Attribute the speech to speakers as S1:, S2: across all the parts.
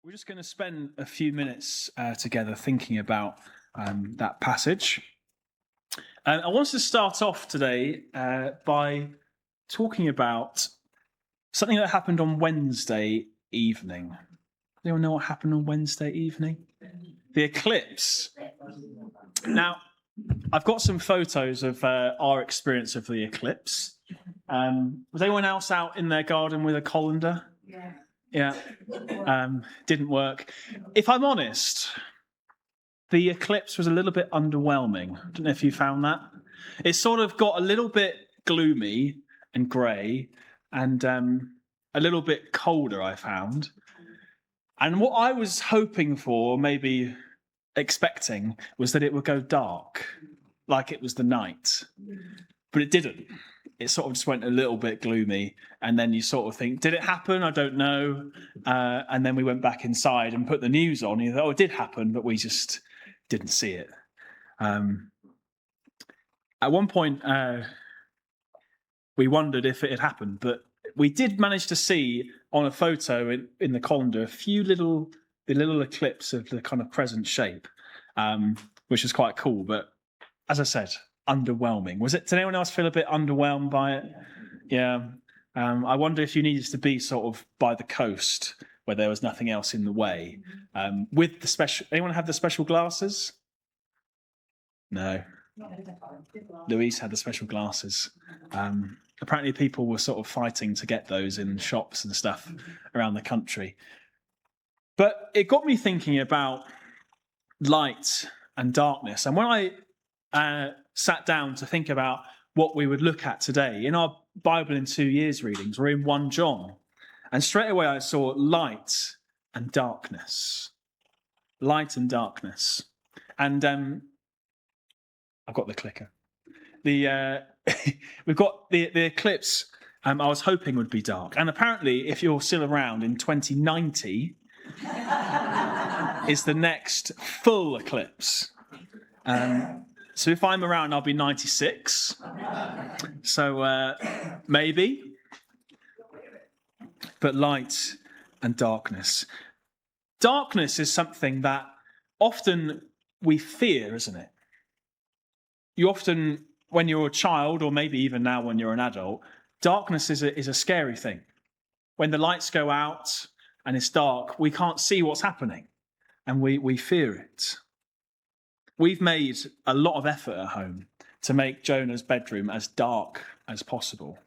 S1: We're just going to spend a few minutes together thinking about that passage. I wanted to start off today by talking about something that happened on Wednesday evening. Does anyone know what happened on Wednesday evening? The eclipse. Now, I've got some photos of our experience of the eclipse. Was anyone else out in their garden with a colander? Yeah. Didn't work. If I'm honest, the eclipse was a little bit underwhelming. I don't know if you found that. It sort of got a little bit gloomy and grey and a little bit colder, I found. And what I was hoping for, maybe expecting, was that it would go dark, like it was the night. But it didn't. It sort of just went a little bit gloomy, and then you sort of think, did it happen? I don't know. And then we went back inside and put the news on. You thought, oh, it did happen, but we just didn't see it. At one point, we wondered if it had happened, but we did manage to see on a photo in the colander a few little eclipse of the kind of crescent shape, which is quite cool. But as I said, underwhelming. Did anyone else feel a bit underwhelmed by it? Yeah. I wonder if you needed to be sort of by the coast where there was nothing else in the way. With the special, anyone have the special glasses? No. Louise had the special glasses. Apparently people were sort of fighting to get those in shops and stuff around the country. But it got me thinking about light and darkness. And when I sat down to think about what we would look at today, in our Bible in 2 years readings, we're in 1 John. And straight away I saw light and darkness. Light and darkness. And I've got the clicker. We've got the eclipse I was hoping would be dark. And apparently, if you're still around in 2090, is the next full eclipse. So if I'm around, I'll be 96. So maybe. But light and darkness. Darkness is something that often we fear, isn't it? You often, when you're a child, or maybe even now when you're an adult, darkness is a scary thing. When the lights go out and it's dark, we can't see what's happening, and we fear it. We've made a lot of effort at home to make Jonah's bedroom as dark as possible.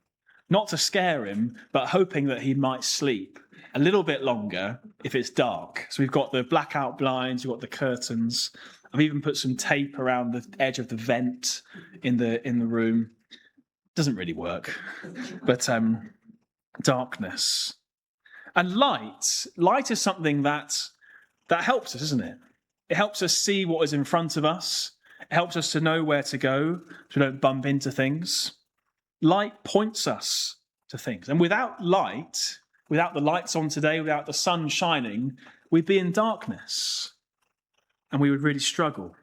S1: Not to scare him, but hoping that he might sleep a little bit longer if it's dark. So we've got the blackout blinds, we've got the curtains. I've even put some tape around the edge of the vent in the room. Doesn't really work. But darkness. And light is something that helps us, isn't it? It helps us see what is in front of us. It helps us to know where to go so we don't bump into things. Light points us to things. And without light, without the lights on today, without the sun shining, we'd be in darkness. And we would really struggle.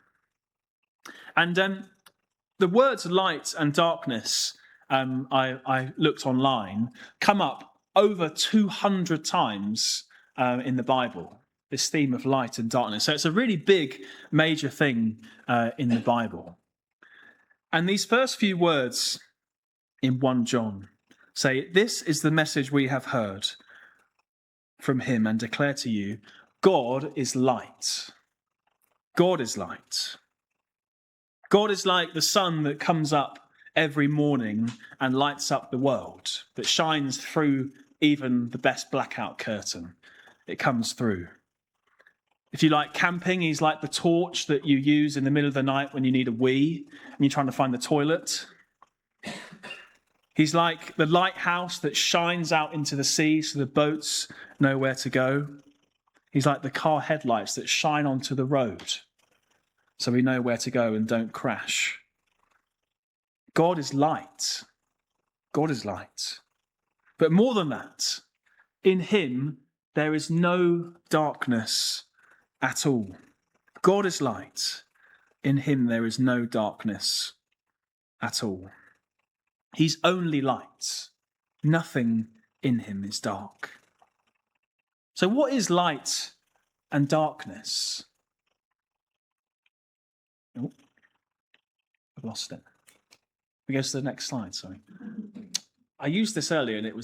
S1: And the words light and darkness, I looked online, come up over 200 times in the Bible. This theme of light and darkness. So it's a really big, major thing in the Bible. And these first few words in 1 John say, "This is the message we have heard from him and declare to you, God is light." God is light. God is like the sun that comes up every morning and lights up the world, that shines through even the best blackout curtain. It comes through. If you like camping, he's like the torch that you use in the middle of the night when you need a wee and you're trying to find the toilet. He's like the lighthouse that shines out into the sea so the boats know where to go. He's like the car headlights that shine onto the road so we know where to go and don't crash. God is light. God is light. But more than that, in him there is no darkness at all. God is light. In him there is no darkness at all. He's only light. Nothing in him is dark. So what is light and darkness. Oh, I've lost it. We go to the next slide, sorry. I used this earlier and it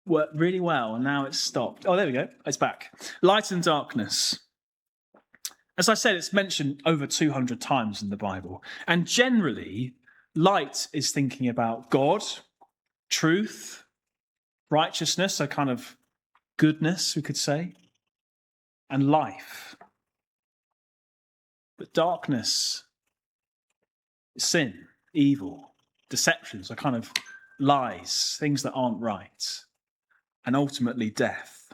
S1: worked really well, and now it's stopped. Oh, there we go. It's back. Light and darkness. As I said, it's mentioned over 200 times in the Bible. And generally, light is thinking about God, truth, righteousness, so kind of goodness, we could say, and life. But darkness, sin, evil, deceptions, are kind of lies, things that aren't right, and ultimately death.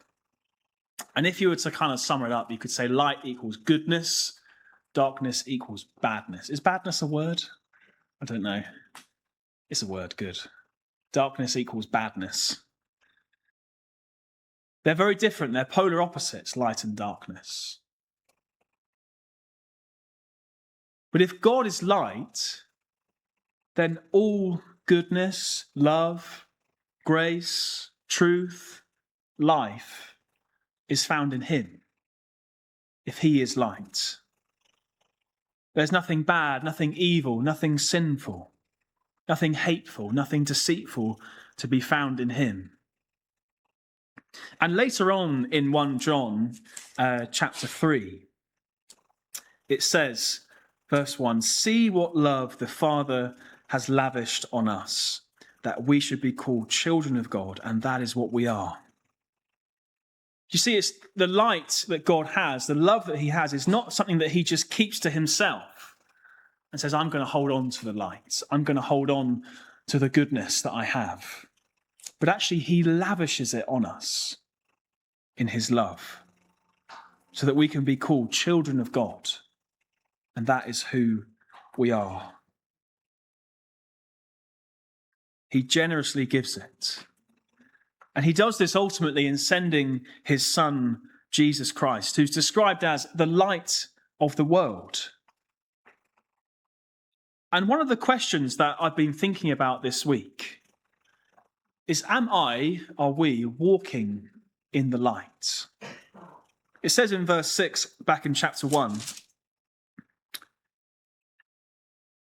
S1: And if you were to kind of sum it up, you could say light equals goodness, darkness equals badness. Is badness a word? I don't know. It's a word, good. Darkness equals badness. They're very different. They're polar opposites, light and darkness. But if God is light, then all goodness, love, grace, truth, life is found in him. If he is light, there's nothing bad, nothing evil, nothing sinful, nothing hateful, nothing deceitful to be found in him. And later on in 1 John chapter 3, it says, verse 1, "See what love the Father has lavished on us, that we should be called children of God, and that is what we are." You see, it's the light that God has, the love that he has, is not something that he just keeps to himself and says, I'm going to hold on to the light. I'm going to hold on to the goodness that I have. But actually, he lavishes it on us in his love so that we can be called children of God. And that is who we are. He generously gives it. And he does this ultimately in sending his son, Jesus Christ, who's described as the light of the world. And one of the questions that I've been thinking about this week is, are we walking in the light? It says in verse 6, back in chapter 1,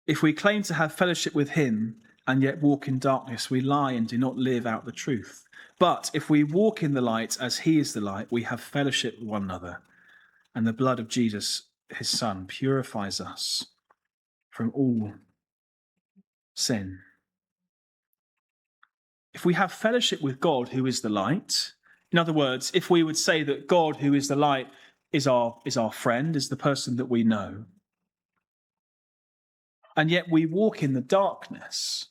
S1: "If we claim to have fellowship with him and yet walk in darkness, we lie and do not live out the truth. But if we walk in the light as he is the light, we have fellowship with one another, and the blood of Jesus, his son, purifies us from all sin." If we have fellowship with God, who is the light, in other words, if we would say that God, who is the light, is our friend, is the person that we know, and yet we walk in the darkness,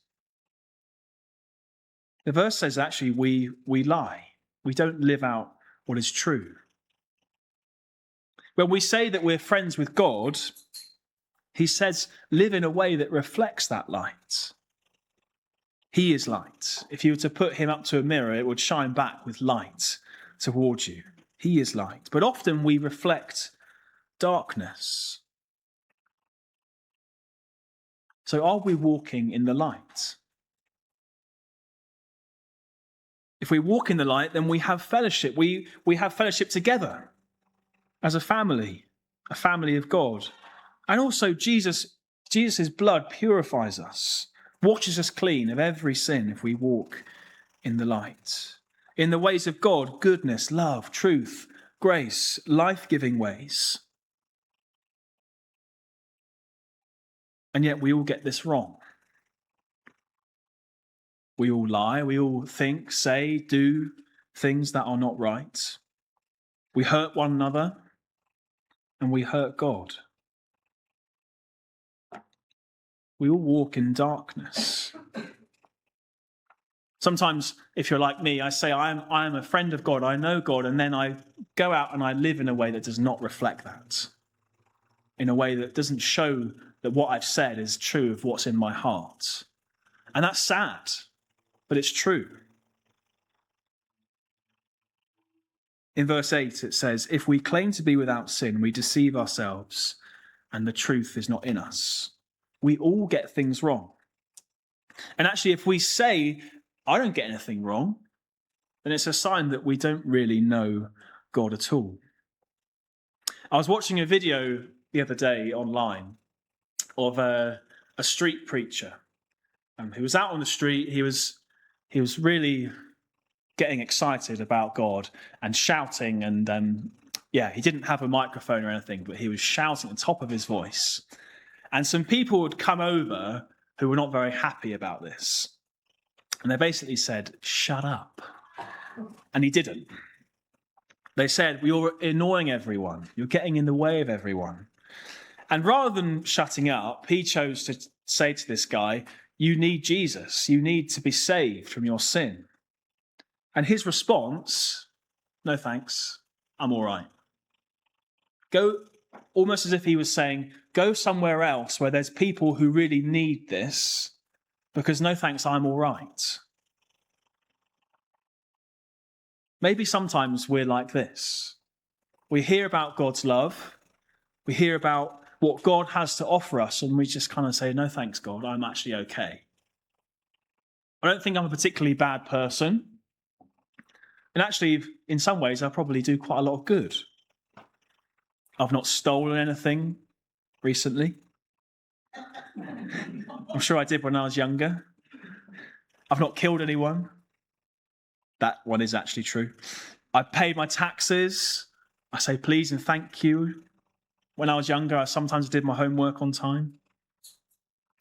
S1: the verse says actually we lie. We don't live out what is true. When we say that we're friends with God, he says live in a way that reflects that light. He is light. If you were to put him up to a mirror, it would shine back with light towards you. He is light. But often we reflect darkness. So are we walking in the light? If we walk in the light, then we have fellowship. We have fellowship together as a family of God. And also Jesus' blood purifies us, washes us clean of every sin if we walk in the light. In the ways of God, goodness, love, truth, grace, life-giving ways. And yet we all get this wrong. We all lie, we all think, say, do things that are not right. We hurt one another, and we hurt God. We all walk in darkness. Sometimes, if you're like me, I say I am a friend of God, I know God, and then I go out and I live in a way that does not reflect that. In a way that doesn't show that what I've said is true of what's in my heart. And that's sad, but it's true. In verse 8 it says, "If we claim to be without sin, we deceive ourselves, and the truth is not in us." We all get things wrong. And actually, if we say, I don't get anything wrong, then it's a sign that we don't really know God at all. I was watching a video the other day online of a street preacher who was out on the street. He was really getting excited about God and shouting, and he didn't have a microphone or anything, but he was shouting at the top of his voice. And some people would come over who were not very happy about this. And they basically said, "Shut up." And he didn't. They said, "You're annoying everyone. You're getting in the way of everyone." And rather than shutting up, he chose to say to this guy, "You need Jesus. You need to be saved from your sin." And his response, "No thanks, I'm all right." Go, almost as if he was saying, go somewhere else where there's people who really need this, because no thanks, I'm all right. Maybe sometimes we're like this. We hear about God's love. We hear about what God has to offer us, and we just kind of say, "No thanks, God, I'm actually okay. I don't think I'm a particularly bad person. And actually, in some ways, I probably do quite a lot of good. I've not stolen anything recently. I'm sure I did when I was younger. I've not killed anyone. That one is actually true. I paid my taxes. I say please and thank you. When I was younger, I sometimes did my homework on time.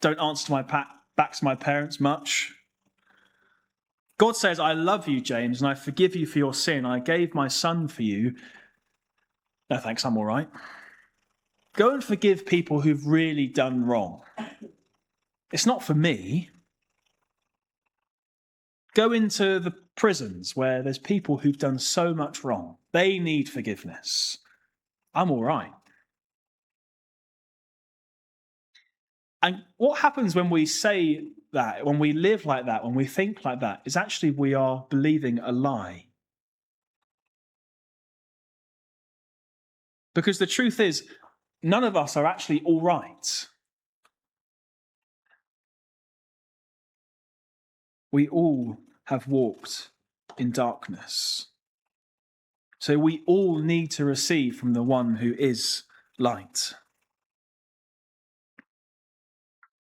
S1: Don't answer back to my parents much. God says, I love you, James, and I forgive you for your sin. I gave my son for you. No thanks, I'm all right. Go and forgive people who've really done wrong. It's not for me. Go into the prisons where there's people who've done so much wrong. They need forgiveness. I'm all right. And what happens when we say that, when we live like that, when we think like that, is actually we are believing a lie. Because the truth is, none of us are actually all right. We all have walked in darkness. So we all need to receive from the one who is light.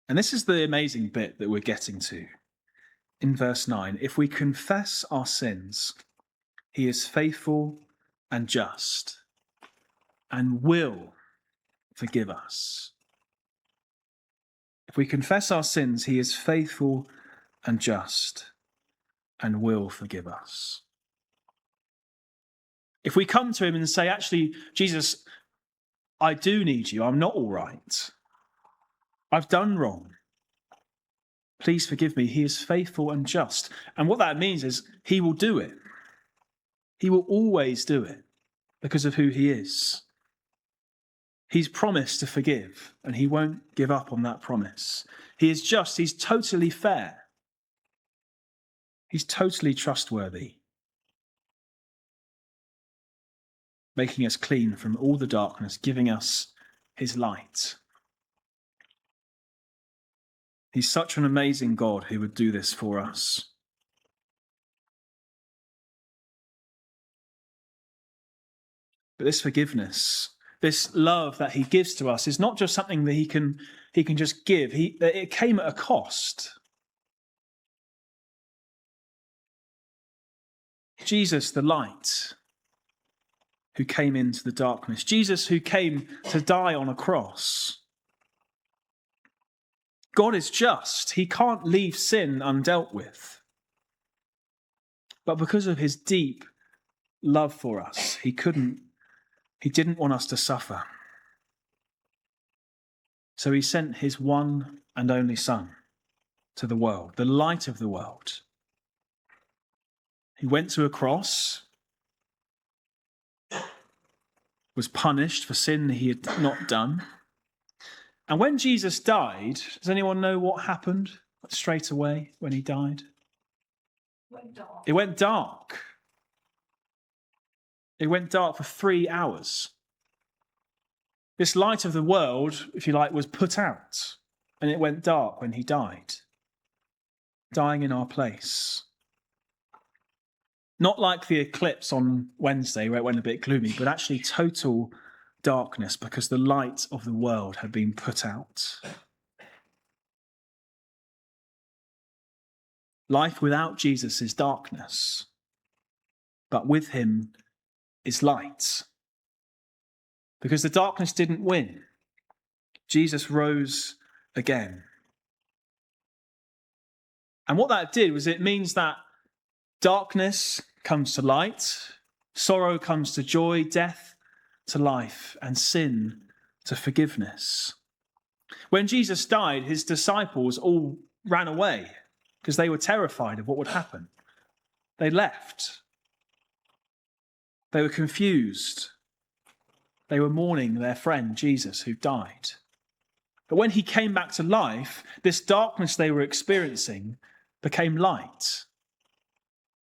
S1: And this is the amazing bit that we're getting to. In verse 9, if we confess our sins, he is faithful and just and will forgive us. If we confess our sins, he is faithful and just and will forgive us. If we come to him and say, actually, Jesus, I do need you. I'm not all right. I've done wrong. Please forgive me. He is faithful and just. And what that means is he will do it. He will always do it because of who he is. He's promised to forgive, and he won't give up on that promise. He is just. He's totally fair. He's totally trustworthy, making us clean from all the darkness, giving us his light. He's such an amazing God who would do this for us. But this forgiveness, this love that he gives to us is not just something that he can just give. It came at a cost. Jesus, the light, who came into the darkness. Jesus, who came to die on a cross. God is just. He can't leave sin undealt with. But because of his deep love for us, he didn't want us to suffer. So he sent his one and only Son to the world, the light of the world. He went to a cross, was punished for sin he had not done. And when Jesus died, does anyone know what happened straight away when he died? It went dark. It went dark for 3 hours. This light of the world, if you like, was put out, and it went dark when he died, dying in our place. Not like the eclipse on Wednesday where it went a bit gloomy, but actually total darkness because the light of the world had been put out. Life without Jesus is darkness, but with him is light. Because the darkness didn't win. Jesus rose again. And what that did was it means that darkness comes to light, sorrow comes to joy, death to life, and sin to forgiveness. When Jesus died, his disciples all ran away because they were terrified of what would happen. They left. They were confused. They were mourning their friend Jesus who died. But when he came back to life, this darkness they were experiencing became light.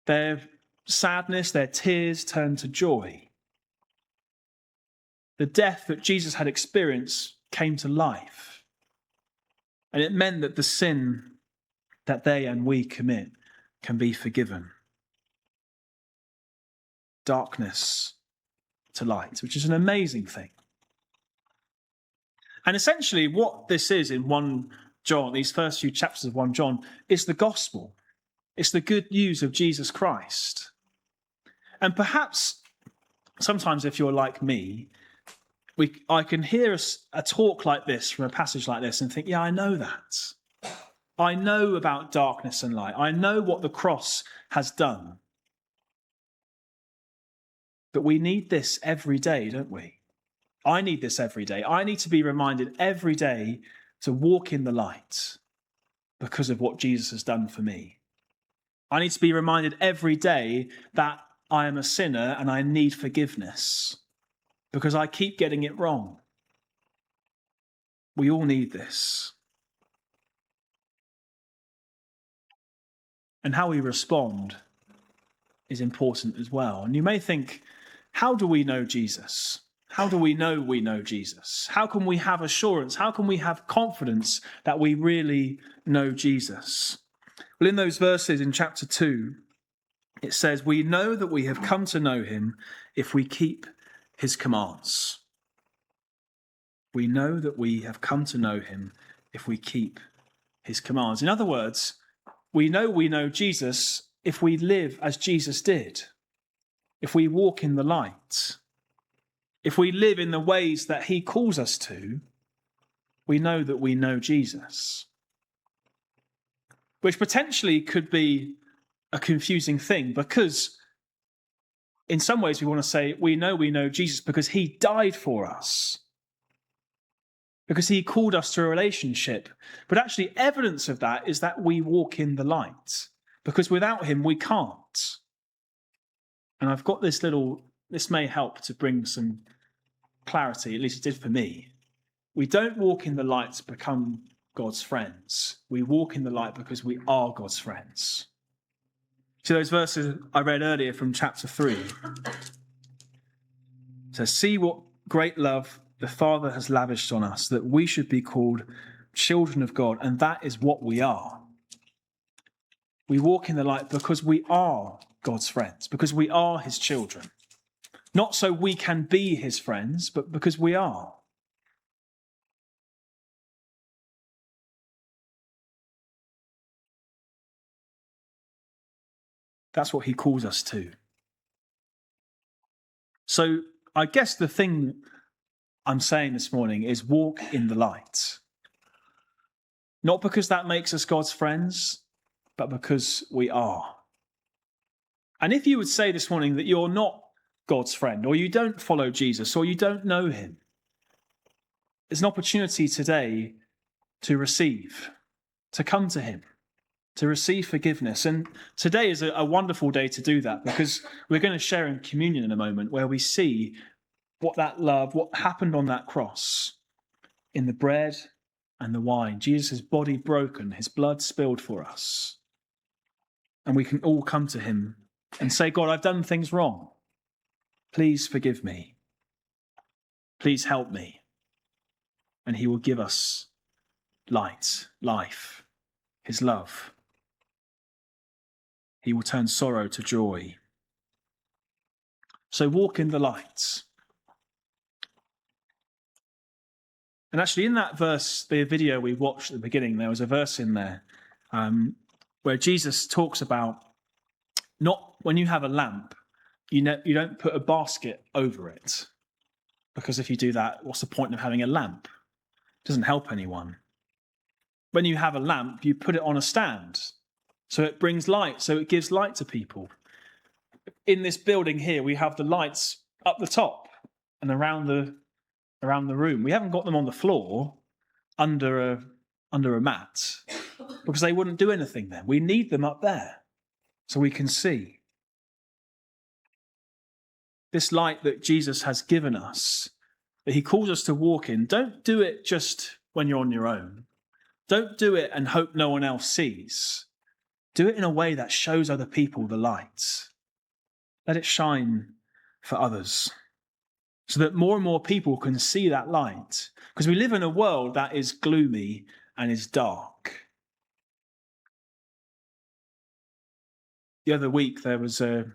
S1: Their sadness, their tears turned to joy. The death that Jesus had experienced came to life. And it meant that the sin that they and we commit can be forgiven. Darkness to light, which is an amazing thing. And essentially what this is in 1 John, these first few chapters of 1 John, is the gospel. It's the good news of Jesus Christ. And perhaps sometimes if you're like me, I can hear a talk like this from a passage like this and think, yeah, I know that. I know about darkness and light. I know what the cross has done. But we need this every day, don't we? I need this every day. I need to be reminded every day to walk in the light because of what Jesus has done for me. I need to be reminded every day that I am a sinner and I need forgiveness because I keep getting it wrong. We all need this. And how we respond is important as well. And you may think, how do we know Jesus? How do we know Jesus? How can we have assurance? How can we have confidence that we really know Jesus? Well, in those verses in chapter 2, it says, we know that we have come to know him if we keep his commands. We know that we have come to know him if we keep his commands. In other words, we know Jesus if we live as Jesus did, if we walk in the light, if we live in the ways that he calls us to, we know that we know Jesus. Which potentially could be a confusing thing because in some ways we want to say we know Jesus because he died for us, because he called us to a relationship. But actually evidence of that is that we walk in the light, because without him we can't. And I've got this may help to bring some clarity, at least it did for me. We don't walk in the light to become God's friends. We walk in the light because we are God's friends. See those verses I read earlier from chapter 3? It says, see what great love the Father has lavished on us, that we should be called children of God, and that is what we are. We walk in the light because we are God's friends, because we are his children. Not so we can be his friends, but because we are. That's what he calls us to. So I guess the thing I'm saying this morning is walk in the light. Not because that makes us God's friends, but because we are. And if you would say this morning that you're not God's friend, or you don't follow Jesus, or you don't know him, there's an opportunity today to receive, to come to him, to receive forgiveness. And today is a wonderful day to do that, because we're going to share in communion in a moment where we see what that love, what happened on that cross in the bread and the wine. Jesus' body broken, his blood spilled for us. And we can all come to him and say, God, I've done things wrong. Please forgive me. Please help me. And he will give us light, life, his love. He will turn sorrow to joy. So walk in the light. And actually in that verse, the video we watched at the beginning, there was a verse in there where Jesus talks about not when you have a lamp, you don't put a basket over it. Because if you do that, what's the point of having a lamp? It doesn't help anyone. When you have a lamp, you put it on a stand. So it brings light, so it gives light to people. In this building here, we have the lights up the top and around the room. We haven't got them on the floor under a mat because they wouldn't do anything then. We need them up there so we can see. This light that Jesus has given us, that he calls us to walk in, don't do it just when you're on your own. Don't do it and hope no one else sees. Do it in a way that shows other people the light. Let it shine for others so that more and more people can see that light. Because we live in a world that is gloomy and is dark. The other week there was a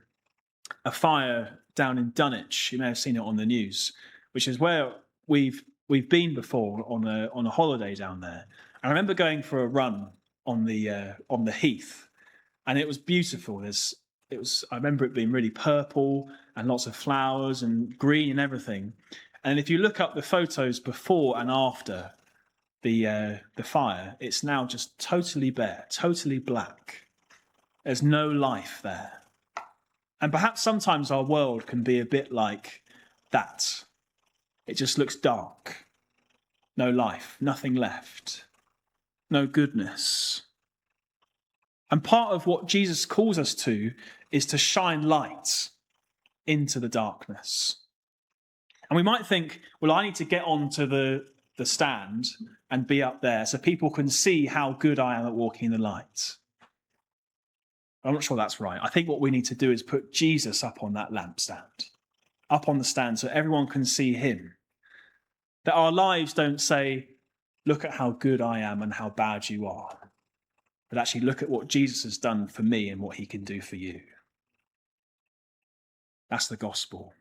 S1: fire down in Dunwich. You may have seen it on the news, which is where we've been before on a holiday down there. And I remember going for a run on the heath, and it was beautiful. I remember it being really purple and lots of flowers and green and everything. And if you look up the photos before and after the fire, it's now just totally bare, totally black. There's no life there. And perhaps sometimes our world can be a bit like that. It just looks dark. No life, nothing left. No goodness. And part of what Jesus calls us to is to shine light into the darkness. And we might think, well, I need to get onto the stand and be up there so people can see how good I am at walking in the light. I'm not sure that's right. I think what we need to do is put Jesus up on that lampstand, up on the stand so everyone can see him. That our lives don't say, look at how good I am and how bad you are. But actually look at what Jesus has done for me and what he can do for you. That's the gospel.